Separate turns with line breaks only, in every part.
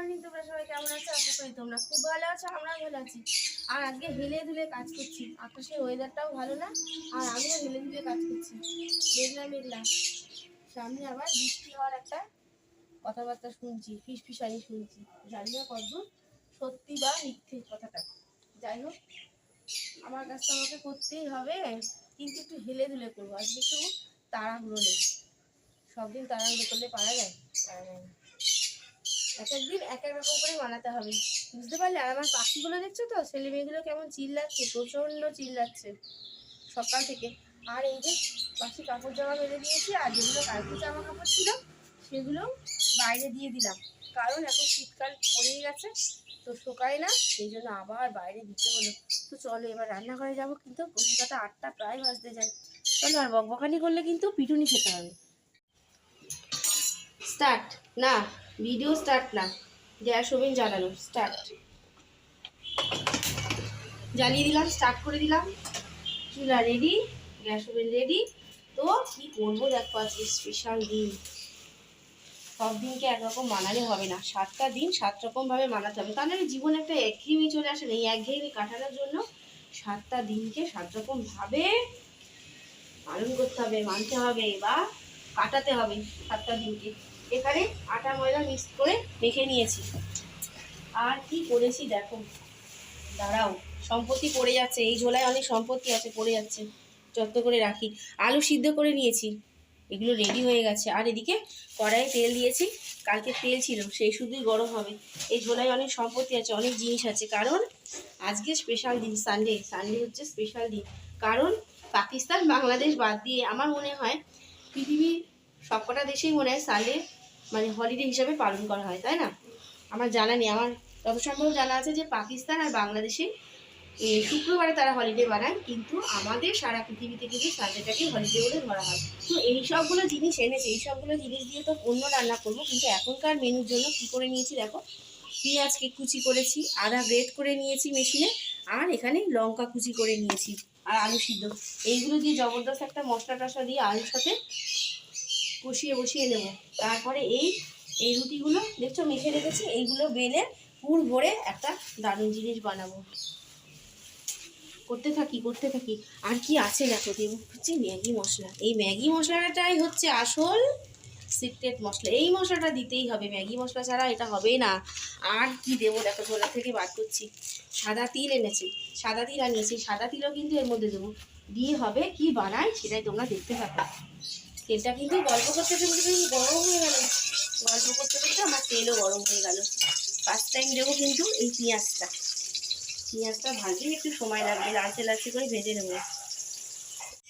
Morning, তোমরা সবাই কেমন আছো? আশা করি তোমরা খুব ভালো আছো, আমরাও ভালো আছি। আর আজকে হেলে দুলে কাজ করছি, আকাশের ওয়েদারটাও ভালো না, আর আমিও হেলে দুলে কাজ করছি। মেঘলা মেঘলা, সামনে আবার বৃষ্টি হওয়ার একটা কথাবার্তা শুনছি, ফিসফিসানি শুনছি। জানি না কতদূর সত্যি বা মিথ্যে কথাটা। যাই হোক, আমার কাজটা আমাকে করতেই হবে, কিন্তু একটু হেলে দুলে করবো। আজকে একটু তাড়াহুড়ো নেই, সব দিন তাড়াহুড়ো করলে পারা যায়? পারা যায় না। এক একদিন এক এক রকম করে বানাতে হবে, বুঝতে পারলে? আর আমার পাখিগুলো দেখছো তো, ছেলে মেয়েগুলো কেমন চিল্লাচ্ছে, প্রচণ্ড চিল্লাচ্ছে সকাল থেকে। আর এই যে পাশে কাপড় জামা মেলে দিয়েছি, আর যেগুলো কালকে জামা কাপড় ছিল সেগুলো বাইরে দিয়ে দিলাম, কারণ এখন শীতকাল পড়েই গেছে, তো শোকায় না, সেই জন্য আবার বাইরে দিতে হলো। তো চলো এবার রান্নাঘরে যাবো, কিন্তু কলকাতা 8টা প্রায় বাজতে যায়। চলো, আর বকবকানি করলে কিন্তু পিটুনি খেতে হবে। স্টার্ট না, ভিডিও স্টার্ট না, গ্যাস ওভেন জ্বালানো স্টার্ট। জ্বালিয়ে দিলাম, স্টার্ট করে দিলাম, চুলা রেডি, গ্যাস ওভেন রেডি। তো কি করবো দেখো, আজকে স্পেশাল দিন। সব দিনকে একরকম মানালে হবে না, 7টা দিন 7 রকম ভাবে মানাতে হবে, তাহলে জীবনে একটা একঘেয়েমি চলে আসে না। এই একঘেয়েমি কাটানোর জন্য 7টা দিনকে 7 রকম ভাবে পালন করতে হবে, মানতে হবে, বা কাটাতে হবে 7টা দিনকে। এখানে আটা ময়দা মিক্স করে মেখে নিয়েছি। আর কি করেছি দেখো, দাঁড়াও, সম্পত্তি পড়ে যাচ্ছে, এই ঝোলায় অনেক সম্পত্তি আছে, পড়ে যাচ্ছে, যত্ন করে রাখি। আলু সিদ্ধ করে নিয়েছি, এগুলো রেডি হয়ে গেছে। আর এদিকে কড়াইয়ে তেল দিয়েছি, কালকে তেল ছিল, সেই শুধুই গরম হবে। এই ঝোলায় অনেক সম্পত্তি আছে, অনেক জিনিস আছে, কারণ আজকে স্পেশাল দিন, সানডে। সানডে হচ্ছে স্পেশাল দিন, কারণ পাকিস্তান বাংলাদেশ বাদ দিয়ে আমার মনে হয় পৃথিবীর সবকটা দেশেই মনে হয় সানডে মানে হলিডে হিসাবে পালন করা হয়, তাই না? আমার জানা নেই, আমার যত সম্ভব জানা আছে যে পাকিস্তান আর বাংলাদেশে শুক্রবারে তারা হলিডে বানায়, কিন্তু আমাদের সারা পৃথিবীতে কিন্তু সানডেটাকে হলিডে বলে ধরা হয়। তো এই সবগুলো জিনিস এনেছে, এই সবগুলো জিনিস দিয়ে তো অন্য রান্না করবো, কিন্তু এখনকার মেনুর জন্য কী করে নিয়েছি দেখো, পেঁয়াজকে কুচি করেছি, আদা গ্রেট করে নিয়েছি মেশিনে, আর এখানে লঙ্কা কুচি করে নিয়েছি, আর আলু সিদ্ধ। এইগুলো দিয়ে জবরদস্ত একটা মশলা টশলা দিয়ে আলুর সাথে কষিয়ে বসিয়ে নেবো। তারপরে এই এই রুটিগুলো দেখছো মেখে রেখেছি, এইগুলো বেলে পুর ভরে একটা দারুণ জিনিস বানাবো। করতে থাকি করতে থাকি। আর কি আছে দেখো, দেবো হচ্ছে ম্যাগি মশলা। এই ম্যাগি মশলাটাই হচ্ছে আসল সিক্রেট মশলা, এই মশলাটা দিতেই হবে, ম্যাগি মশলা ছাড়া এটা হবে না। আর কি দেবো দেখো, ঝোলা থেকে বার করছি, সাদা তিল এনেছি, সাদা তিল আনিয়েছি, সাদা তিলও কিন্তু এর মধ্যে দেবো, দিয়ে হবে কি বানাই সেটাই তোমরা দেখতে থাকো। তেলটা কিন্তু গল্প করতে করতে গরম হয়ে গেল, গল্প করতে করতে আমার তেলও গরম হয়ে গেল। ফার্স্ট টাইম দেবো কিন্তু এই পেঁয়াজটা, পেঁয়াজটা ভাজতে একটু সময় লাগবে, লালচে লালচে করে ভেজে নেবো।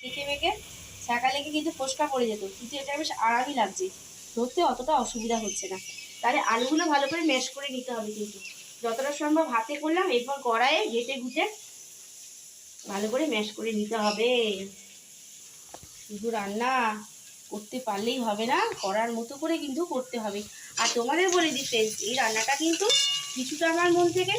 মেখে মেখে ছাঁকা লেগে কিন্তু ফোসকা পড়ে যেত, কিন্তু এটা বেশ আরামই লাগছে, ধরতে অতটা অসুবিধা হচ্ছে না। তাহলে আলুগুলো ভালো করে ম্যাশ করে নিতে হবে, কিন্তু যতটা সম্ভব হাতে করলাম, এরপর কড়াইয়ে ঘেটে ঘুটে ভালো করে ম্যাশ করে নিতে হবে। শুধু রান্না করতে পারলেই হবে না, করার মতো করে কিন্তু করতে হবে। আর তোমাদের বলে দিই ফ্রেন্ডস, এই রান্নাটা কিন্তু কিছুটা আমার মন থেকে,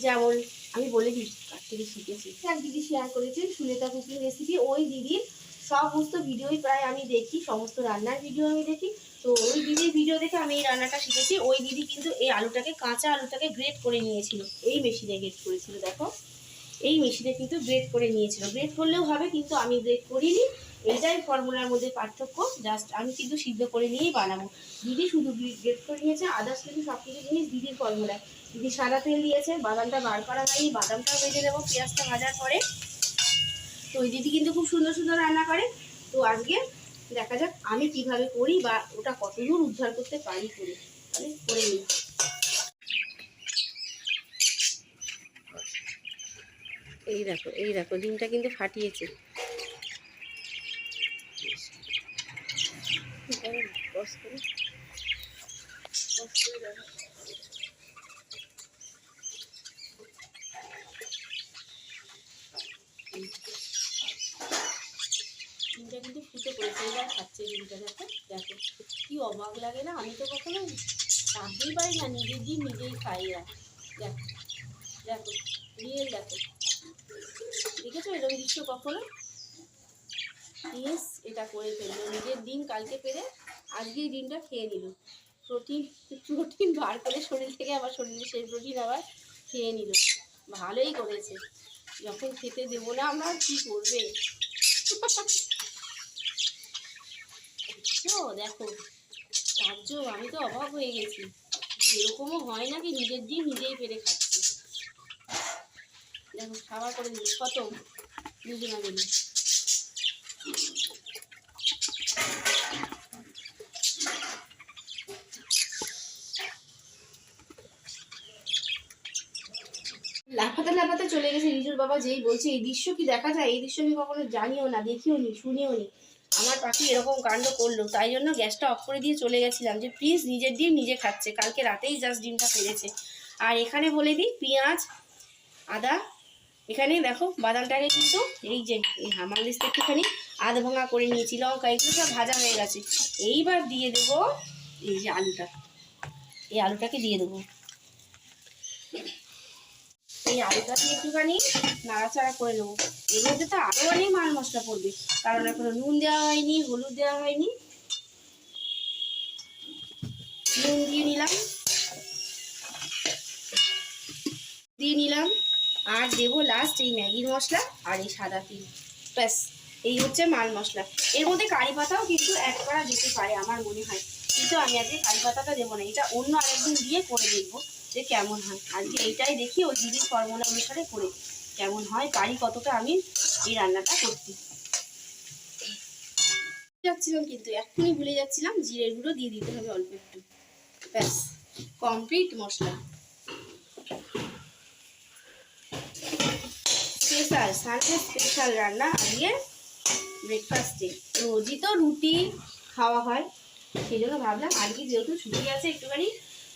যেমন আমি বলে দিই কার থেকে শিখেছি। এক দিদি শেয়ার করেছেন সুলেতা কুকিং রেসিপি, ওই দিদির সমস্ত ভিডিওই প্রায় আমি দেখি, সমস্ত রান্নার ভিডিও আমি দেখি। তো ওই দিদির ভিডিও দেখে আমি এই রান্নাটা শিখেছি। ওই দিদি কিন্তু এই আলুটাকে, কাঁচা আলুটাকে গ্রেট করে নিয়েছিল, এই মেশিনে গ্রেট করেছিল, দেখো এই মেশিনে কিন্তু গ্রেট করে নিয়েছিল। গ্রেট করলেও হবে, কিন্তু আমি গ্রেট করিনি, এইটাই ফর্মুলার মধ্যে পার্থক্য। জাস্ট আমি কিন্তু সিদ্ধ করে নিয়েই বানাবো, দিদি শুধু গ্রেট করে নিয়েছে, আদার্স কিন্তু সব কিছু জিনিস দিদির ফর্মুলা। দিদি সাদা তেল দিয়েছে, বাদামটা বার করা হয়নি, বাদামটাও ভেজে দেবো পেঁয়াজটা ভাজার পরে। তো ওই দিদি কিন্তু খুব সুন্দর সুন্দর রান্না করে। তো আজকে দেখা যাক আমি কিভাবে করি, বা ওটা কতদূর উদ্ধার করতে পারি করে, তাহলে করে নিই। এই দেখো, এই দেখো, ডিমটা কিন্তু ফাটিয়েছে। ডিমটা কিন্তু ফুটে পড়েছে, এবার খাচ্ছে ডিমটা, দেখো দেখো কি অবাক লাগে না? আমি তো কখনো ভাবতেই পারি না নিজের ডিম নিজেই খাই। দেখো দেখো, রিয়েল দেখো, দেখেছো এরকম দৃশ্য কখনো? প্লিজ এটা করে ফেললো, নিজের ডিম কালকে পেরে আজকেই ডিমটা খেয়ে নিল। প্রোটিন প্রোটিন বার করে শরীর থেকে আবার শরীরে সেই প্রোটিন আবার খেয়ে নিল। ভালোই করেছে, যখন খেতে দেবো না আমরা কি করবে। তো দেখো তাজ্জব, আমি তো অবাক হয়ে গেছি, এরকমও হয় নাকি নিজের ডিম নিজেই পেরে খাচ্ছে। দেখো খাবার করে দিল কত দুজনা মিলে। লাফাতে লাফাতে চলে গেছে রিজুর বাবা, যেই বলছে এই দৃশ্য কি দেখা যায়, এই দৃশ্য আমি কখনো জানিও না, দেখিও নি, শুনিও নি। আমার পাখি এরকম কাণ্ড করলো, তাই জন্য গ্যাসটা অফ করে দিয়ে চলে গেছিলাম যে প্লিজ নিজের ডিম নিজে খাচ্ছে, কালকে রাতেই জাস্ট ডিমটা পেরেছে। আর এখানে বলে দিই পেঁয়াজ আদা, এখানে দেখো বাদামটাকে কিন্তু এই যে এই হামাল দিস্তে একটুখানি আধ ভাঙা করে নিয়েছি, লঙ্কা এগুলো সব ভাজা হয়ে গেছে। এইবার দিয়ে দেবো এই যে আলুটা, এই আলুটাকে দিয়ে দেবো। এই আলুটা দিয়ে একটুখানি নাড়াচাড়া করে নেবো। এর মধ্যে তো আরও অনেক মাল মশলা পড়বে, কারণ এখনো নুন দেওয়া হয়নি, হলুদ দেওয়া হয়নি। নুন দিয়ে নিলাম আর দেবো লাস্ট এই ম্যাগির মশলা আর এই সাদা তিল, ব্যাস এই হচ্ছে মাল মশলা। এর মধ্যে কারি পাতাও কিন্তু অ্যাড করা যেতে পারে আমার মনে হয়, কিন্তু আমি আজকে কারি পাতাটা দেবো না, এটা অন্য আরেকদিন দিয়ে করে দেখবো যে কেমন হয়। আজকে এইটাই দেখি ওই দিদির ফর্মুলা অনুসারে করে কেমন হয়, পারি কতটা আমি এই রান্নাটা করতে যাচ্ছিলাম, কিন্তু এক্ষুনি ভুলে যাচ্ছিলাম জিরের গুঁড়ো দিয়ে দিতে হবে অল্প একটু, ব্যাস কমপ্লিট মশলা। স্পেশাল সানডে স্পেশাল রান্না আজকে ব্রেকফাস্টে। রোজই তো রুটি খাওয়া হয়, সেই জন্য ভাবলাম আজকে যেহেতু ছুটি আছে একটুখানি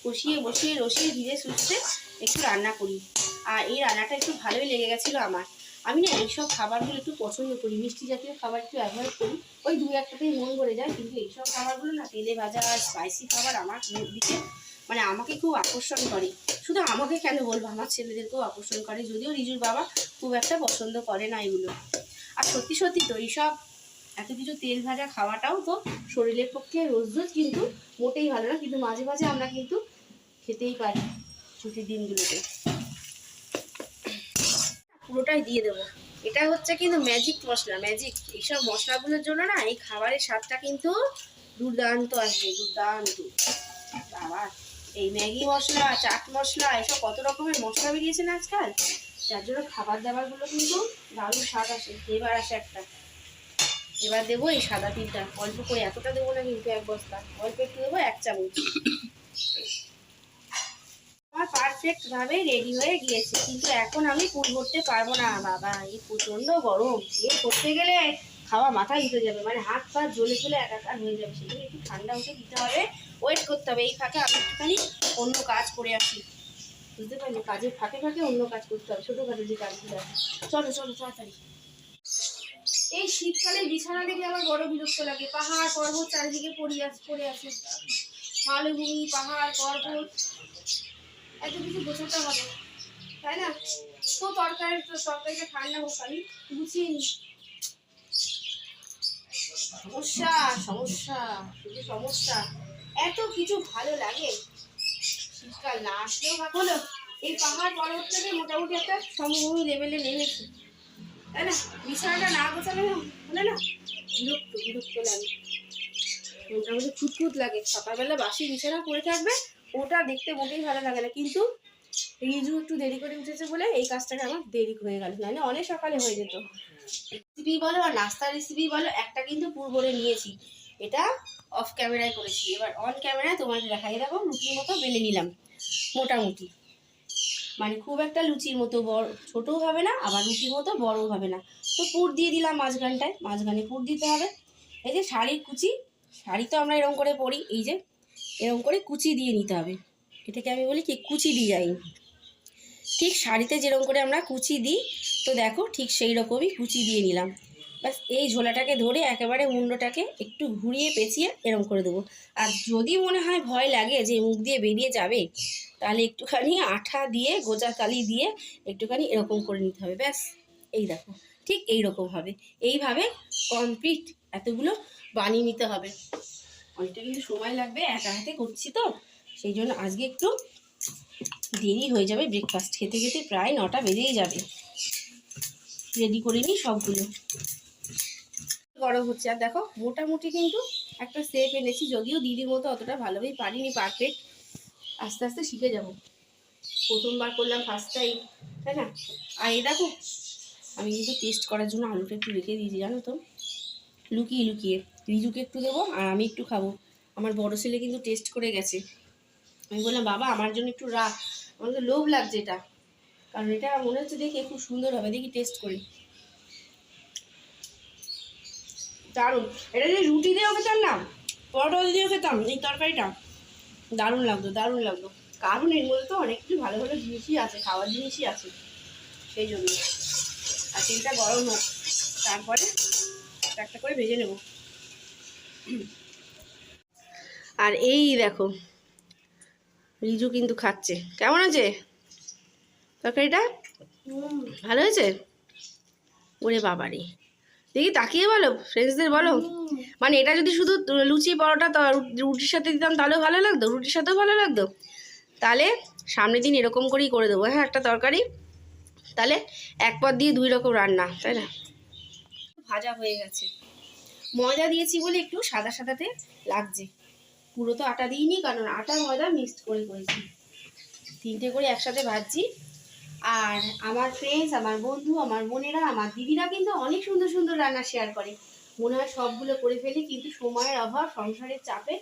কষিয়ে বসিয়ে রসিয়ে ধীরে সুস্থে একটু রান্না করি। আর এই রান্নাটা একটু ভালোই লেগে গেছিলো আমার। আমি না এইসব খাবারগুলো একটু পছন্দ করি, মিষ্টি জাতীয় খাবার একটু অ্যাভয়েড করি, ওই দু একটাতেই মন ভরে যায়, কিন্তু এইসব খাবারগুলো না তেলে ভাজা আর স্পাইসি খাবার আমার দিকে মানে আমাকে খুব আকর্ষণ করে। শুধু আমাকে কেন বলবো, আমার ছেলেদেরকেও আকর্ষণ করে, যদিও রিজুর বাবা খুব একটা পছন্দ করে না এগুলো। আর সত্যি সত্যি তো এইসব এত কিছু তেল ভাজা খাওয়াটাও তো শরীরের পক্ষে রোজ রোজ কিন্তু মোটেই ভালো না, কিন্তু মাঝে মাঝে আমরা কিন্তু খেতেই পারি ছুটির দিনগুলোতে। পুরোটাই দিয়ে দেবো, এটা হচ্ছে কিন্তু ম্যাজিক মশলা, ম্যাজিক। এইসব মশলাগুলোর জন্য না এই খাবারের স্বাদটা কিন্তু দুর্দান্ত আসবে, দুর্দান্ত। বাবা এই ম্যাগি মশলা, চাট মশলা, এসব কত রকমের মশলা বেরিয়েছে না আজকাল, যার জন্য খাবার দাবারগুলো কিন্তু দারুণ স্বাদ আসে, ফ্লেভার আসে একটা। এবার দেবো এই সাদা তিলটা অল্প করে, এতটা দেবো না কিন্তু এক বস্তা, অল্প একটু দেবো, 1 চামচ। আমার পারফেক্ট ভাবে রেডি হয়ে গিয়েছে, কিন্তু এখন আমি পুর ভরতে পারবো না বাবা, এই প্রচন্ড গরম, এ করতে গেলে খাওয়া মাথায় উঠে যাবে, মানে হাত পা জ্বলে জ্বলে একাকার হয়ে যাবে, সেগুলো একটু ঠান্ডা হতে দিতে হবে, ওয়েট করতে হবে। এই ফাঁকে আমি একটুখানি অন্য কাজ করে আসি, বুঝতে পারলি, কাজের ফাঁকে ফাঁকে অন্য কাজ করতে হবে, ছোটোখাটো যে কাজগুলো আছে। চলো চলো তাড়াতাড়ি। এই শীতকালে বিছানা দেখলে আমার বড় বিরক্ত লাগে, পাহাড় পর্বত চারিদিকে পড়ে আছে, মালভূমি পাহাড় পর্বত, এত কিছু গোছাতে হবে তাই না। তো তরকারিটা ঠান্ডা হোক, আমি গুছিয়ে নি। সমস্যা সমস্যা শুধু সমস্যা, এত কিছু ভালো লাগে, শীতকাল না আসলেও হলো। এই পাহাড় পর্বত থেকে মোটামুটি একটা সমভূমি লেভেলে নেমেছি তাই না, বিছানাটা না গোছালে হলে না বিরক্ত বিরক্ত লাগে, মোটামুটি খুঁতখুত লাগে। সকালবেলা বাসি বিছানা পড়ে থাকবে, ওটা দেখতে মোটেই ভালো লাগে না, কিন্তু রিজু একটু দেরি করে উঠেছে বলে এই কাজটাকে আমার দেরি হয়ে গেল, নাহলে অনেক সকালে হয়ে যেত। রেসিপি বলো আর নাস্তার রেসিপি বলো, একটা কিন্তু পুর ভরে নিয়েছি, এটা অফ ক্যামেরায় করেছি। এবার অন ক্যামেরায় তোমাকে দেখাই দেবো, রুটির মতো বেলে নিলাম মোটামুটি, মানে খুব একটা লুচির মতো বড় ছোটও হবে না, আবার রুটির মতো বড়ও হবে না। তো পুর দিয়ে দিলাম মাঝখানটায়, মাঝখানে পুর দিতে হবে। এই যে শাড়ির কুচি, শাড়ি তো আমরা এরকম করে পরি, এই যে এরকম করে কুচি দিয়ে নিতে হবে, এটাকে আমি বলি কি কুচি ডিজাইন। ঠিক শাড়িতে যেরকম করে আমরা কুচি দিই, তো দেখো ঠিক সেই রকমই কুচি দিয়ে নিলাম। ব্যাস এই ঝোলাটাকে ধরে একেবারে মুন্ডটাকে একটু ঘুরিয়ে পেঁচিয়ে এরকম করে দেবো। আর যদি মনে হয় ভয় লাগে যে মুখ দিয়ে বেরিয়ে যাবে, তাহলে একটুখানি আঠা দিয়ে গোজা কালি দিয়ে একটুখানি এরকম করে নিতে হবে, ব্যাস এই দেখো ঠিক এই রকম হবে। এইভাবে কমপ্লিট এতগুলো বানিয়ে নিতে হবে, অনেকটা কিন্তু সময় লাগবে, একা হাতে করছি তো, সেই জন্য আজকে একটু দেরি হয়ে যাবে। ব্রেকফাস্ট খেতে খেতে প্রায় 9টা বেজেই যাবে। রেডি করে নিই সবগুলো। গরম হচ্ছে। আর দেখো মোটামুটি কিন্তু একটা শেপ এনেছি, যদিও দিদির মতো অতটা ভালোভাবে পারিনি পারফেক্ট, আস্তে আস্তে শিখে যাব। প্রথমবার করলাম, ফার্স্ট টাইম, তাই না? আর এই দেখো আমি কিন্তু টেস্ট করার জন্য আলুটা একটু রেখে দিয়েছি, জানো তো, লুকিয়ে লুকিয়ে। রিজুকে একটু দেবো আর আমি একটু খাবো। আমার বড় ছেলে কিন্তু টেস্ট করে গেছে। আমি বললাম বাবা আমার জন্য একটু রাখ, আমার তো লোভ লাগছে এটা, কারণ এটা মনে হচ্ছে দেখে খুব সুন্দর হবে, দেখি টেস্ট করি। দারুণ। এটা যদি রুটি দিয়েও খেতাম না, পরোটা দিয়েও খেতাম এই তরকারিটা, দারুণ লাগতো, দারুণ লাগতো। কারণ এর মধ্যে তো অনেক কিছু ভালো ভালো জিনিসই আছে, খাওয়ার জিনিসই আছে, সেই জন্য। আর তেলটা গরম হোক, তারপরে একটা করে ভেজে নেব। আর এই দেখো রিজু কিন্তু খাচ্ছে। কেমন আছে তরকারিটা? ভালো হয়েছে? ওরে বাবারে, দেখি তাকিয়ে বলো, ফ্রেন্ডসদের বলো। মানে এটা যদি শুধু লুচি পরোটা রুটির সাথে দিতাম তাহলেও ভালো লাগতো, রুটির সাথেও ভালো লাগতো। তাহলে সামনের দিন এরকম করেই করে দেবো, হ্যাঁ, একটা তরকারি, তাহলে এক পদ দিয়ে 2 রকম রান্না, তাই না? ভাজা হয়ে গেছে। ময়দা দিয়েছি বলে একটু সাদা সাদাতে লাগছে, পুরো তো আটা দিইনি, কারণ আটা ময়দা মিক্সড করে করেছি। 3টে করে একসাথে ভাজছি। আর আমার ফ্রেন্ডস, আমার বন্ধু, আমার বোনেরা, আমার দিদিরা কিন্তু অনেক সুন্দর সুন্দর রান্না শেয়ার করে। মনে হয় সবগুলো করে ফেলি, কিন্তু সময়ের অভাব, সংসারের চাপে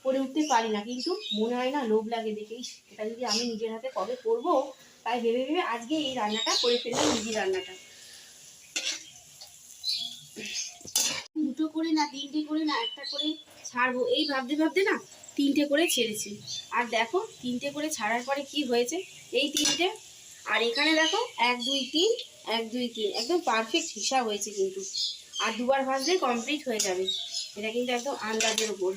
করে উঠতে পারি না। কিন্তু মনে হয় না, লোভ লাগে দেখেই, এটা যদি আমি নিজের হাতে কবে করবো, তাই ভেবে ভেবে আজকে এই রান্নাটা করে ফেললাম, নিজের রান্নাটা। 2টো করে না, 3টে করে না, একটা করে ছাড়বো এই ভাবতে ভাবতে না 3টে করে ছেড়েছি। আর দেখো 3টে করে ছাড়ার পরে কি হয়েছে, এই 3টে, আর এখানে দেখো 1 2 3 1 2 3, একদম পারফেক্ট হিসাব হয়েছে কিন্তু। আর 2বার ভাজলে কমপ্লিট হয়ে যাবে, এটা কিন্তু একদম আন্দাজের উপর।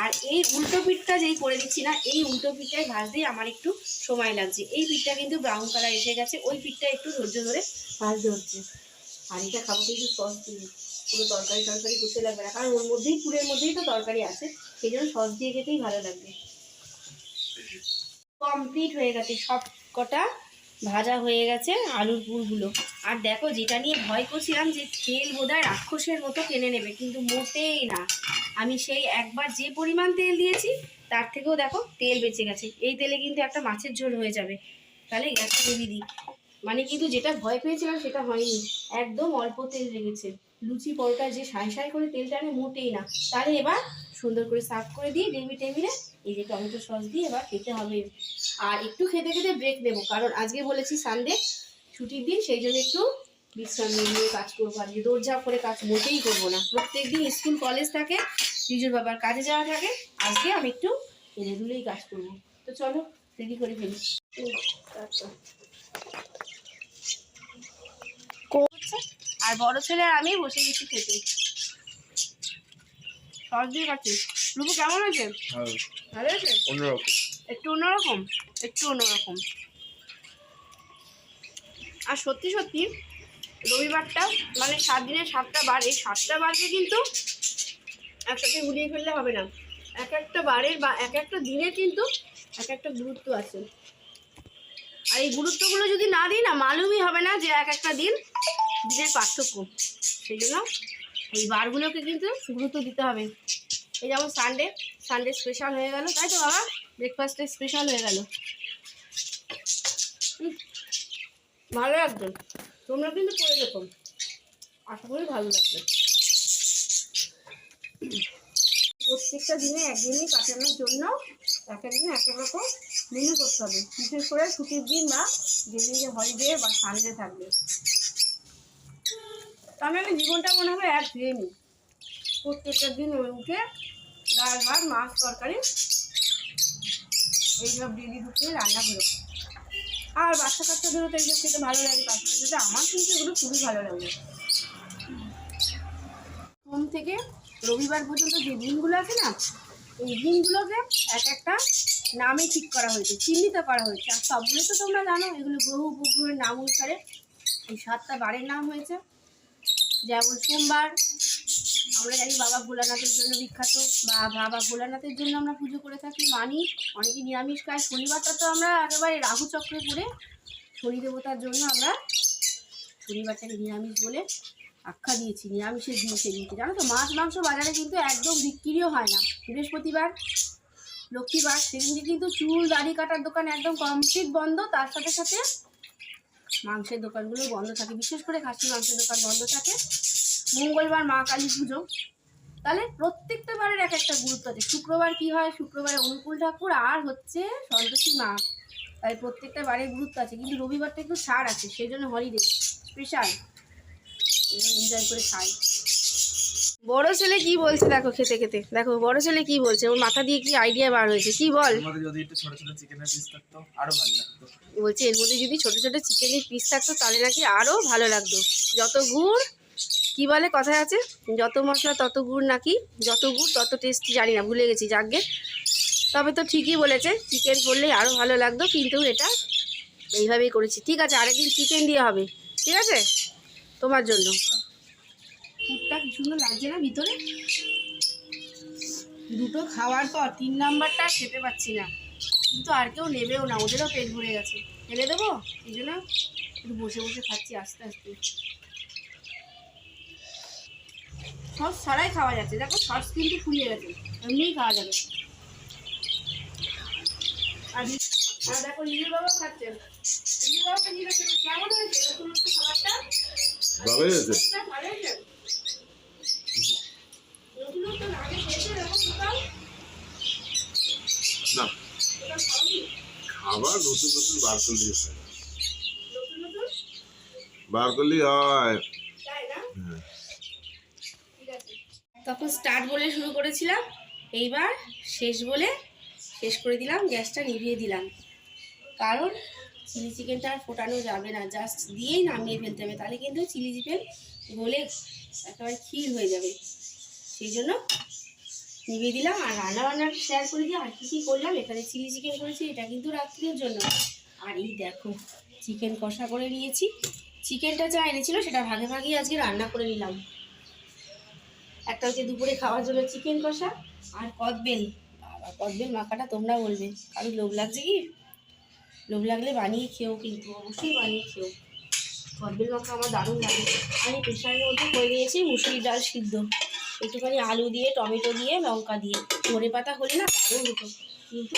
আর এই উল্টো পিঠটা যেই করে দিচ্ছি না, এই উল্টো পিঠটাই ভাজতেই আমার একটু সময় লাগছে। এই পিঠটা কিন্তু ব্রাউন কালার এসে গেছে, ওই পিঠটা একটু ধৈর্য ধরে ভাজতে হচ্ছে। আর এটা খাবো কিন্তু সস দিয়ে, পুরো তরকারি টরকারি করতে লাগবে না, কারণ ওর মধ্যেই, পুরের মধ্যেই তো তরকারি আছে, সেই জন্য সস দিয়ে খেতেই ভালো লাগবে। কমপ্লিট হয়ে গেছে, সব কটা ভাজা হয়ে গেছে আলুর পুরগুলো। আর দেখো যেটা নিয়ে ভয় করছিলাম যে তেল বোধহয় রাক্ষসের মতো টেনে নেবে, কিন্তু মোটেই না। আমি সেই একবার যে পরিমাণ তেল দিয়েছি তার থেকেও দেখো তেল বেঁচে গেছে। এই তেলে কিন্তু একটা মাছের ঝোল হয়ে যাবে। তাহলে গ্যাসটা কমিয়ে দিই। মানে কিন্তু যেটা ভয় পেয়েছিলাম সেটা হয়নি, একদম অল্প তেল লেগেছে। লুচি পরোটা যে সাঁই সাঁই করে তেল টানে, মোটেই না। তাহলে এবার সুন্দর করে সার্ভ করে দিই টেবিলে। এই যে টমেটো সস দিয়ে এবার খেতে হবে। আর একটু খেতে খেতে ব্রেক দেবো, কারণ আজকে বলেছি সানডে ছুটির দিন, সেই জন্য একটু বিশ্রাম নিয়ে কাজ করবো। আজকে দৌড়ঝাঁপ করে কাজ মোটেই করবো না। প্রত্যেকদিন স্কুল কলেজ থাকে, রিজুর বাবার কাজে যাওয়া থাকে, আজকে আমি একটু হেলে দুলেই কাজ করবো। তো চলো রেডি করে ফেলি। আর বড় ছেলে আর আমি বসে গেছি খেতে। সস দিয়ে খাচ্ছি। রুবু কেমন আছে? ভালো আছে? অন্যরকম, একটু অন্যরকম, একটু অন্যরকম। আর সত্যি সত্যি রবিবারটা মানে 7 দিনের 7টা বার, এই 7টা বারকে কিন্তু একসাথে গুলিয়ে ফেললে হবে না। এক একটা বারের বা এক একটা দিনের কিন্তু এক একটা গুরুত্ব আছে। আর এই গুরুত্বগুলো যদি না দিই না, মালুমই হবে না যে এক একটা দিনের পার্থক্য। সেই জন্য এই বারগুলোকে কিন্তু গুরুত্ব দিতে হবে। এই যেমন সানডে স্পেশাল হয়ে গেল, তাই তো বাবা? ব্রেকফাস্টে স্পেশাল হয়ে গেল। ভালো লাগবে, তোমরা কিন্তু করে দেখো, আশা করি ভালো লাগবে। প্রত্যেকটা দিনে একদিনই কাটানোর জন্য এক একদিন এক এক রকম মেনু করতে হবে, বিশেষ করে ছুটির দিন বা যেদিন যে হলিডে বা সানডে থাকবে। তাহলে আমি জীবনটা মনে হবে এক ধুয়ে নিই। প্রত্যেকটা দিন উঠে ডাল ভাত মাছ তরকারি এইসব ডেলি ঢুকিয়ে রান্নাগুলো। আর বাচ্চা কাচ্চাদেরও তো এইসব খেতে ভালো লাগে, তার সাথে সাথে আমার কিন্তু এগুলো খুবই ভালো লাগে। সোম থেকে রবিবার পর্যন্ত যে দিনগুলো আছে না, এই দিনগুলোকে এক একটা নামে ঠিক করা হয়েছে, চিহ্নিত করা হয়েছে। আর সবগুলো তো তোমরা জানো, এগুলো গ্রহ উপগ্রহের নাম অনুসারে এই 7টা বারের নাম হয়েছে। যেমন সোমবার আমরা জানি বাবা ভোলানাথের জন্য বিখ্যাত, বা বাবা ভোলানাথের জন্য আমরা পুজো করে থাকি, মানি। অনেকে নিরামিষ খায়। শনিবারটা তো আমরা একেবারে রাহু চক্রে পড়ে শনি দেবতার জন্য আমরা শনিবারটাকে নিরামিষ বলে আখ্যা দিয়েছি, নিরামিষের দিন সেদিনকে। জানো তো, মাছ মাংস বাজারে কিন্তু একদম বিক্রিও হয় না। বৃহস্পতিবার, লক্ষ্মীবার সেদিনকে কিন্তু চুল দাড়ি কাটার দোকান একদম কমপ্লিট বন্ধ। তার সাথে সাথে মাংসের দোকানগুলো বন্ধ থাকে, বিশেষ করে খাসি মাংসের দোকান বন্ধ থাকে। মঙ্গলবার মা কালী পুজো। তাহলে প্রত্যেকটা বারের এক একটা গুরুত্ব আছে। শুক্রবার কি হয়, শুক্রবারে অনুকূল ঠাকুর আর হচ্ছে সন্তোষী মা, তাই প্রত্যেকটা বারের গুরুত্ব আছে। কিন্তু রবিবারটা একটু ছাড় আছে, সেই জন্য হলিডে স্পেশাল এনজয় করে খাই। বড় ছেলে কি বলছে দেখো, খেতে খেতে দেখো বড় ছেলে কি বলছে, ওর মাথা দিয়ে কি আইডিয়া বার হয়েছে, কি বল।
যদি একটু ছোট ছোট চিকেনের পিস থাকতো আরো ভালো লাগতো।
বলছে এর মধ্যে যদি ছোট ছোট চিকেনের পিস থাকতো তাহলে নাকি আরো ভালো লাগতো। যত গুড়, কি বলে কথায় আছে, যত মশলা তত গুড় নাকি, যত গুড় তত টেস্টি, জানি না ভুলে গেছি যাকগে। তবে তো ঠিকই বলেছে, চিকেন করলেই আরও ভালো লাগতো, কিন্তু এটা এইভাবেই করেছি। ঠিক আছে, আরেকদিন চিকেন দিয়ে হবে, ঠিক আছে তোমার জন্য। ফুটটা কি সুন্দর লাগছে না ভিতরে। দুটো খাওয়ার পর 3 নাম্বারটা খেতে পাচ্ছি না, কিন্তু আর কেউ নেবেও না, ওদেরও পেট ভরে গেছে। ফেলে দেবো, এই জন্য একটু বসে বসে খাচ্ছি আস্তে আস্তে। সস ছাড়াই খাওয়া যাচ্ছে, দেখো সস কিন্তু ফুলিয়ে গেছে, এমনিই খাওয়া যাবে। আর দেখো লিলুর বাবা খাচ্ছেন, লিলুর বাবা নিয়ে গেছে। কেমন হয়েছে নতুন নতুন খাবারটা?
ভালোই হয়েছে।
ভালো হয়েছে। নতুন নতুন আগে খেয়েছো এরকম কোথাও?
না,
কোথাও খাওনি?
খাবার নতুন নতুন বার করলেই হয়,
নতুন নতুন
বার করলেই হয়।
তাই না?
হ্যাঁ।
ঠিক আছে। তখন স্টার্ট বলে শুরু করেছিলাম, এইবার শেষ বলে শেষ করে দিলাম, গ্যাসটা নিভিয়ে দিলাম। কারণ চিলি চিকেনটা আর ফোটানো যাবে না, জাস্ট দিয়েই নামিয়ে ফেলতে হবে, তাহলে কিন্তু চিলি চিকেন গলে একেবারে ক্ষীর হয়ে যাবে। সেই জন্য নিভিয়ে দিলাম। আর রান্নাবান্নাটা শেয়ার করে দিই আর কী করলাম। এখানে চিলি চিকেন করেছি, এটা কিন্তু রাত্রির জন্য। আর এই দেখো চিকেন কষা করে নিয়েছি। চিকেনটা যা এনেছিল সেটা ভাগে ভাগেই আজকে রান্না করে নিলাম। একটা হচ্ছে দুপুরে খাওয়ার জন্য চিকেন কষা, আর কদবেল। বাবা, কদবেল মাখাটা তোমরা বলবে কারো লোভ লাগছে কি? লোভ লাগলে বানিয়ে খেও, কিন্তু অবশ্যই বানিয়ে খেও। কদবেল মাখা আমার দারুণ লাগে। আমি প্রেশারের মধ্যে করে নিয়েছি মুসুরির ডাল সিদ্ধ, একটুখানি আলু দিয়ে, টমেটো দিয়ে, লঙ্কা দিয়ে। ধনে পাতা হলে না দারুণ হতো, কিন্তু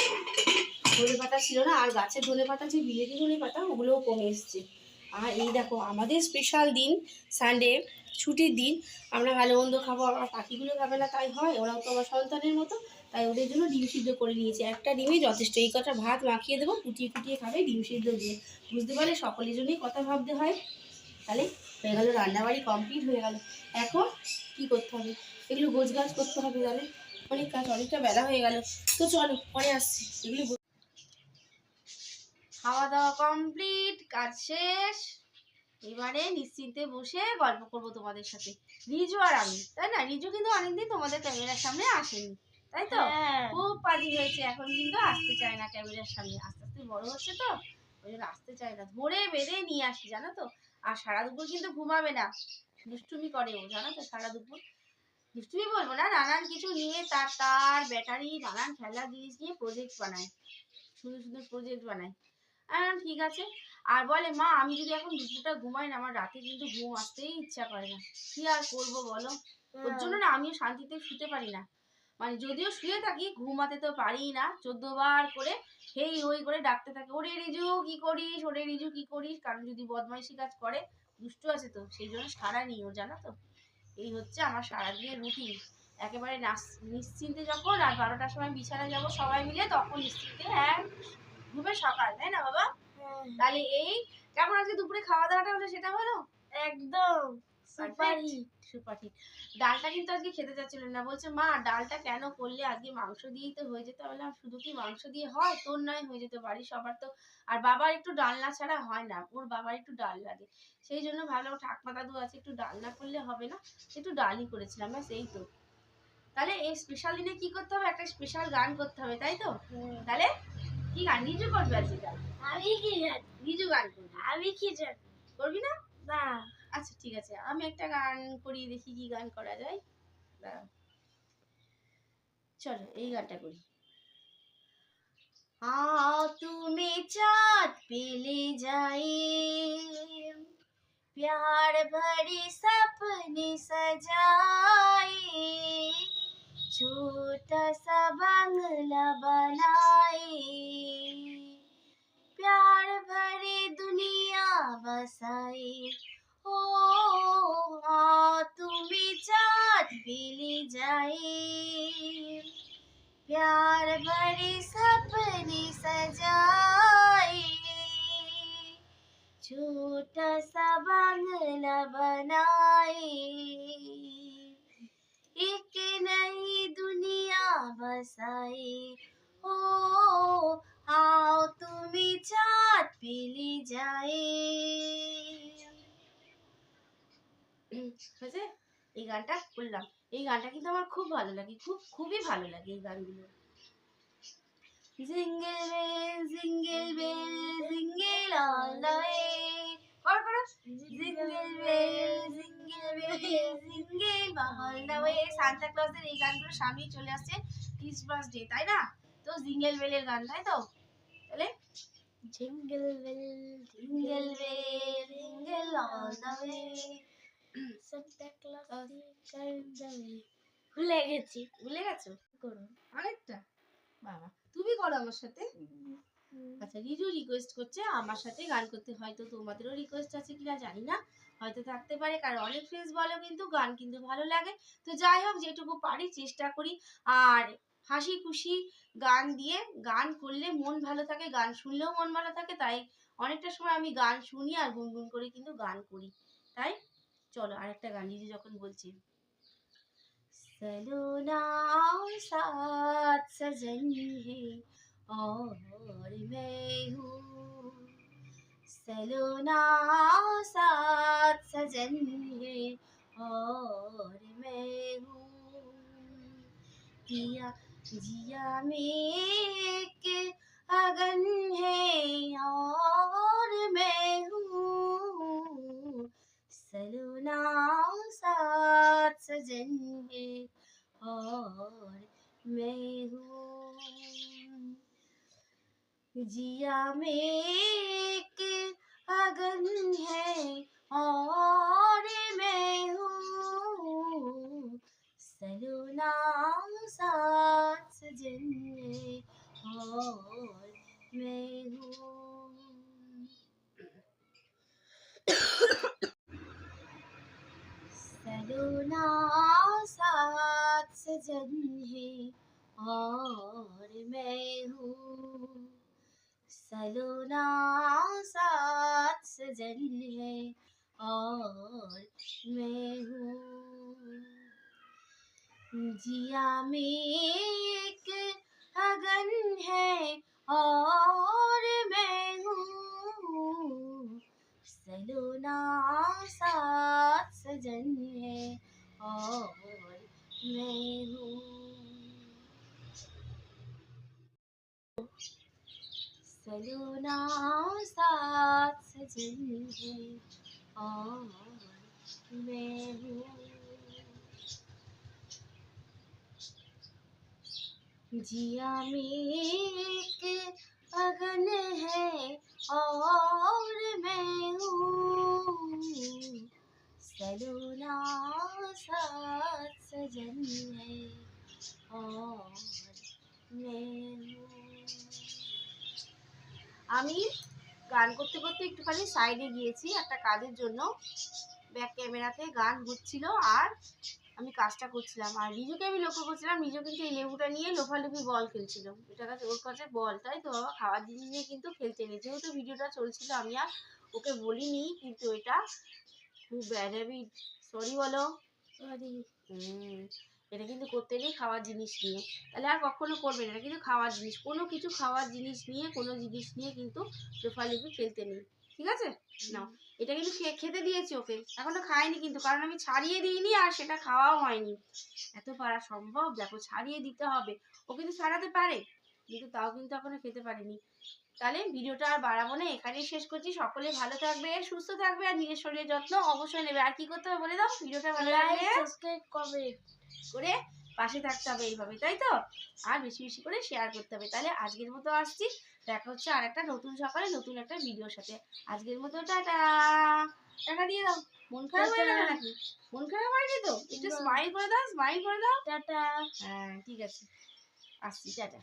ধনে পাতা ছিল না। আর গাছের ধনে পাতা, যে বিলেতি ধনে পাতা, ওগুলোও কমে এসছে। আর এই দেখো আমাদের স্পেশাল দিন, সানডে ছুটির দিন, আমরা ভালো মন্দ খাবো, আমার পাখিগুলো খাবে না তাই হয়, ওরাও তো আমার সন্তানের মতো। তাই ওদের জন্য ডিম সিদ্ধ করে নিয়েছি, একটা ডিমই যথেষ্ট। এই কটা ভাত মাখিয়ে দেবো, ফুটিয়ে ফুটিয়ে খাবে ডিম সিদ্ধ দিয়ে। বুঝতে পারলে সকলের জন্যই কথা ভাবতে হয়। তাহলে হয়ে গেল, রান্নাবাড়ি কমপ্লিট হয়ে গেল। এখন কি করতে হবে, এগুলো গোছগাছ করতে হবে, জানো অনেক কাজ, অনেকটা বেলা হয়ে গেল। তো চলো পরে আসছি। এগুলো খাওয়া দাওয়া কমপ্লিট, কাজ শেষ। এবারে নিশ্চিন্তে বসে গল্প করবো তোমাদের সাথে, রিজু আর আমি, তাই না? রিজু কিন্তু অনেকদিন তোমাদের ক্যামেরার সামনে আসেনি, তাই তো? খুব পাজি হয়েছে, এখন কিন্তু আসতে চায় না ক্যামেরার সামনে। আস্তে আস্তে বড় হচ্ছে তো, ওই জন্য আসতে চায় না। ধরে বেঁধে নিয়ে আসি, জানো তো। আর সারা দুপুর কিন্তু ঘুমাবে না, দুষ্টুমি করে ও, জানো তো। সারা দুপুর দুষ্টুমি বলবো না, নানান কিছু নিয়ে, তার ব্যাটারি, নানান খেলার জিনিস নিয়ে প্রজেক্ট বানায়, শুধু শুধু প্রজেক্ট বানায়। ঠিক আছে। আর বলে মা আমি যদি এখন দুপুরটা ঘুমাই না, আমার রাতে কিন্তু ঘুম আসতেই ইচ্ছা করে না। কি আর করবো বলো, ওর জন্য না আমিও শান্তিতে শুতে পারি না। মানে যদিও শুয়ে থাকি, ঘুমাতে তো পারি না। 14 বার করে হেই হই করে ডাকতে থাকে, ওরে রিজু কি করিস, ওরে রিজু কি করিস। কারণ যদি বদমাইশি কাজ করে, দুষ্টু আছে তো, সেই জন্য সারা নিই ওর, জানো তো। এই হচ্ছে আমার সারাদিনের রুটিন। একেবারে নিশ্চিন্তে যখন আর 12টার সময় বিছানায় যাবো সবাই মিলে, তখন নিশ্চিন্তে ঘুমে সকাল, তাই না বাবা? তাহলে এই কেমন আজকে দুপুরে খাওয়া দাওয়াটা হলো, সেটা হলো একদম সুপার হিট, সুপার হিট। ডালটা কিন্তু আজকে খেতে চাচ্ছিল না, বলছে মা ডালটা কেন করলে, আজকে মাংস দিয়েই তো হয়ে যেত। বললাম শুধু কি মাংস দিয়ে হয়, তোর নয় হয়ে যেত, বাড়ির সবার তো। আর বাবার একটু ডালনা ছাড়া হয় না, ওর বাবার একটু ডাল লাগে। সেই জন্য ভাবলাম ঠাকমা দাদু আছে, একটু ডালনা করলে হবে না, একটু ডালই করেছিলাম, ব্যাস এই তো। তাহলে এই স্পেশাল দিনে কি করতে হবে, একটা স্পেশাল গান করতে হবে, তাই তো? তাহলে কি গান নিজু করবে আজকে? আমি কি জানি, নিজু গান করবি? আমি কি জানি, করবি না? না। আচ্ছা ঠিক আছে, আমি একটা গান করিয়ে দেখি, কি গান করা যায়। দাঁড়াও, চলো এই গানটা করি। आओ तुम्हें चाँद पे ले जाए, प्यार भरे सपने सजाए, छोटा सा बंगला बनाए, प्यार भरी दुनिया बसाए। ओ आओ तुम्हें चाँद पे ले जाए, प्यार भरे सपने सजाए, छोटा सा बंगला बनाए, एक नई दुनिया बसाए। ओ आओ तुम्हें चाँद पे ले जाए। হয়েছে? এই গানটা করলাম। এই গানটা কিন্তু আমার খুব ভালো লাগে, খুবই ভালো লাগে এই গানগুলো। Jingle bell jingle bell jingle all the way, করো করো, jingle bell jingle bell jingle all the way. Santa ক্লজের এই গানগুলো সামনেই চলে আসছে ক্রিসমাস ডে, তাই না? তো জিঙ্গেল বেলের গান, তাই তো? তাহলে jingle bell jingle bell jingle all the way, Santa Claus ভুলে গেছি। ভুলে গেছো? করো আরেকটা। বাবা তুমি করো আমার সাথে। আচ্ছা, রিজু রিকোয়েস্ট করছে আমার সাথে গান করতে, হয়তো তোমাদেরও রিকোয়েস্ট আছে কিনা জানি না, হয়তো থাকতে পারে, কারণ অনেক ফ্রেন্ডস বলো কিন্তু গান কিন্তু ভালো লাগে। তো যাই হোক, যেটুকু পারি চেষ্টা করি। আর হাসি খুশি গান দিয়ে, গান করলে মন ভালো থাকে, গান শুনলেও মন ভালো থাকে, তাই অনেকটা সময় আমি গান শুনি আর গুনগুন করে কিন্তু গান করি। তাই চলো আরেকটা গান রিজু যখন বলছি। सलोना साथ सजन है और मैं हूँ, सलोना साथ सजन है और मैं हूँ, जिया जिया में एक अगन है और मैं हूँ, सलोना साथ सजन है और मैं हूँ, जिया में एक अगन है और मैं हूँ, सलोना साथ सजन है और मैं हूँ। सलोना साथ सजन है और मैं हूँ, सलोना साथ सजन है और मैं हूँ, जिया में एक अगन है और मैं हूँ, सलोना साथ सजन है और मैं हूँ, सलोना साथ सजन है और मैं हूँ, जिया में एक अगन है और मैं हूँ, सलोना साथ सजन है और मैं हूँ। আমি গান করতে করতে একটুখানি সাইডে গিয়েছি একটা কাজের জন্য, ব্যাক ক্যামেরাতে গান হচ্ছিল আর আমি কাজটা করছিলাম, আর রিজুকে আমি লক্ষ্য করছিলাম, রিজু কিন্তু এই লেবুটা নিয়ে লোফালুফি বল খেলছিল, এটা কাছে ওর কাছে বল, তাই তো বাবা খাওয়ার জিনিস নিয়ে কিন্তু খেলতে নেই, যেহেতু ভিডিওটা চলছিল আমি আর ওকে বলিনি, কিন্তু এটা খুব ব্যাড হ্যাবিট, সরি বলো সরি। এটা কিন্তু করতে নেই খাওয়ার জিনিস নিয়ে, তাহলে আর কখনো করবে না, এটা কিন্তু খাওয়ার জিনিস, কোনো কিছু খাওয়ার জিনিস নিয়ে কোনো জিনিস নিয়ে কিন্তু লোফালুফি খেলতে নেই, ঠিক আছে? না এটা কিন্তু খেতে দিয়েছি ওকে, এখনো খায়নি কিন্তু, কারণ আমি ছাড়িয়ে দিইনি আর সেটা খাওয়াও হয়নি, এত পারা সম্ভব? দেখো ছাড়িয়ে দিতে হবে, ও কিন্তু ছাড়াতে পারে, কিন্তু তাও কিন্তু এখনো খেতে পারিনি। তাহলে ভিডিওটা আর বাড়াবো না, এখানেই শেষ করছি। সকলে ভালো থাকবে, সুস্থ থাকবে, আর নিজের শরীরের যত্ন অবশ্যই নেবে। আর কি করতে হবে বলে দাও? ভিডিওটা ভালো লাগলে
সাবস্ক্রাইব
করে পাশে থাকতে হবে এইভাবে, তাই তো? আর বেশি বেশি করে শেয়ার করতে হবে। তাহলে আজকের মতো আসছি, দেখা হচ্ছে আর একটা নতুন সকালে নতুন একটা ভিডিওর সাথে। আজকের মতো টাটা। টাকা দিয়ে দাও। মন খারাপ হয়ে গেল নাকি? মন খারাপ হয়নি তো? একটু স্মাইল করে দাও, স্মাইল করে দাও।
টাটা।
হ্যাঁ ঠিক আছে, আসছি, টাটা।